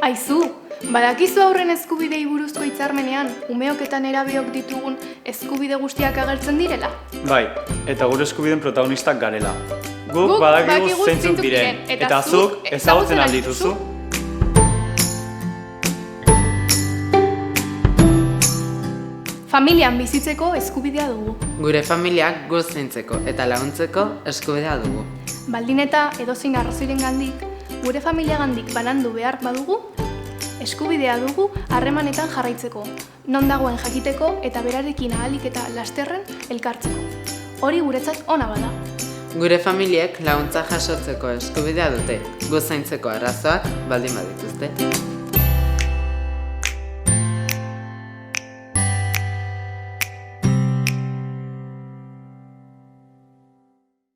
Aizu, badakizu aurren eskubidei buruzko hitzarmenean, umeok eta nerabeok ditugun eskubide guztiak agertzen direla? Bai, eta gure eskubideen protagonistak garela. Guk badakigu zeintzuk diren, eta zuk ezagutzen aldituzu? Familian bizitzeko eskubidea dugu. Gure familiak gu zaintzeko eta laguntzeko eskubidea dugu. Baldin eta edozein arrazoirengandik, gure familiagandik banandu behar badugu, eskubidea dugu harremanetan jarraitzeko, non dagoen jakiteko eta berarekin ahalik eta lasterren elkartzeko. Hori guretzat ona bada. Gure familiek laguntza jasotzeko eskubidea dute, gu zaintzeko arazoak baldin badituzte.